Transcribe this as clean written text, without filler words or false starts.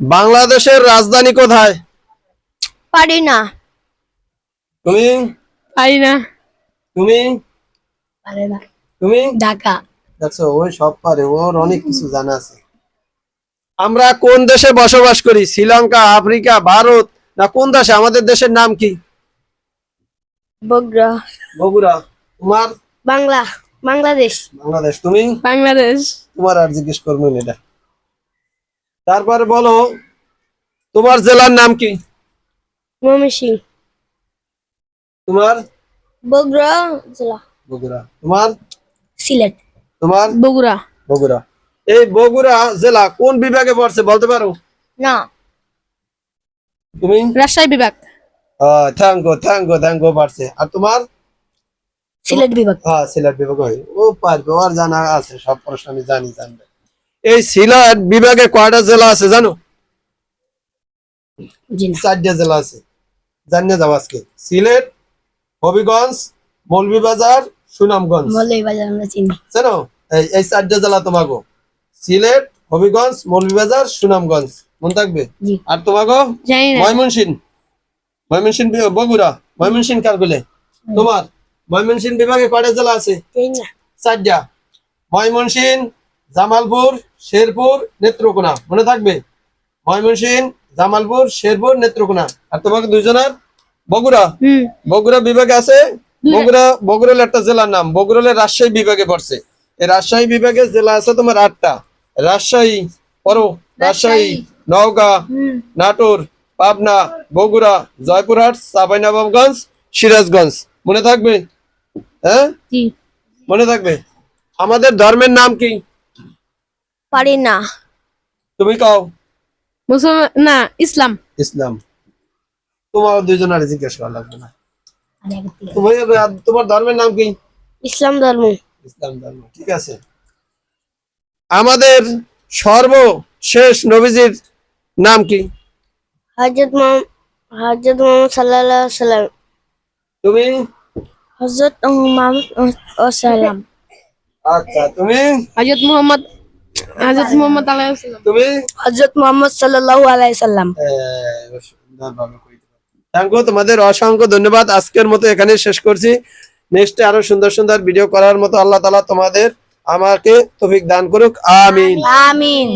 বাংলাদেশের রাজধানী কোথায়? পারি না। তুমি? পারি না। তুমি? পারে না। তুমি? ঢাকা। দেখছো, ওই সব পারে, ওর অনেক কিছু জানা আছে। আমরা কোন দেশে বসবাস করি? শ্রীলঙ্কা, আফ্রিকা, ভারত, না কোন দেশে? আমাদের দেশের নাম কি? বগুড়া। বগুড়া। তোমার? বাংলাদেশ। বাংলাদেশ। তুমি? বাংলাদেশ। তোমার আর জিজ্ঞেস করবো না এটা। তারপরে বলো, তোমার জেলার নাম কি? ময়মনসিংহ। তোমার? বগুড়া জেলা। বগুড়া। তোমার? সিলেট। তোমার? বগুড়া। বগুড়া। এই বগুড়া জেলা কোন বিভাগে পড়ছে বলতে পারো? না। তুমি? রাজশাহী বিভাগ। থ্যাংক পারছে। আর তোমার? সিলেট বিভাগ। হ্যাঁ, সিলেট বিভাগ হয়। ও পারবে, ওর জানা আছে, সব প্রশ্ন আমি জানবে। এই সিলেট বিভাগে কয়টা জেলা আছে জানো? জি না। 4টা জেলা আছে। জানিয়ে যাও আজকে। সিলেট, হবিগঞ্জ, মৌলভীবাজার, সুনামগঞ্জ। মৌলভীবাজার আমরা চিনি। জানো? এই 4টা জেলা তোমাকে। সিলেট, হবিগঞ্জ, মৌলভীবাজার, সুনামগঞ্জ। মনে থাকবে? জি। আর তোমাকে? জানি না। ময়মনসিংহ বগুড়া। ময়মনসিংহ কার বলে? তোমার? ময়মনসিংহ বিভাগে কয়টা জেলা আছে? জানি না। 4টা। ময়মনসিংহ, জামালপুর, শেরপুর, নেত্রকোনা। মনে থাকবে? ময়মনসিংহ, জামালপুর, শেরপুর, নেত্রকোনা। আর তোমাকে দুইজনের? বগুড়া। বগুড়া বিভাগে আছে। বগুড়ার একটা জেলার নাম। বগুড়ার রাজশাহী বিভাগে পড়ছে। এই রাজশাহী বিভাগে জেলা আছে তোমার 8টা। রাজশাহী, রাজশাহী, নওগাঁ, নাটোর, পাবনা, বগুড়া, জয়পুরহাট, চাঁপাইনবাবগঞ্জ, সিরাজগঞ্জ। মনে থাকবে? হ্যাঁ, মনে থাকবে। আমাদের ধর্মের নাম কি? পারি না। তুমি কও। মুসলমান না, ইসলাম। ইসলাম। তোমার দুইজনের জিজ্ঞেস করা লাগবে না। তোমার ধর্মের নাম কি? ইসলাম ধর্ম। ইসলাম ধর্ম। ঠিক আছে। আমাদের সর্বশেষ নবীজির নাম কি? হযরত মুহাম্মদ সাল্লাল্লাহু আলাইহি সাল্লাম। তুমি? হযরত মুহাম্মদ সাল্লাম। আচ্ছা, তুমি? হযরত মুহাম্মদ আলাইহিস সালাম। তুমি? হযরত মুহাম্মদ সাল্লাল্লাহু আলাইহি সাল্লাম। সুন্দরভাবে কইতে পারো। থ্যাংক ইউ, তোমাদের অসংখ্য ধন্যবাদ। আজকের মতো এখানে শেষ করছি। নেক্সটে আরো সুন্দর সুন্দর ভিডিও করার মতো আল্লাহ তাআলা তোমাদের আমাকে তৌফিক দান করুক। আমিন। আমিন।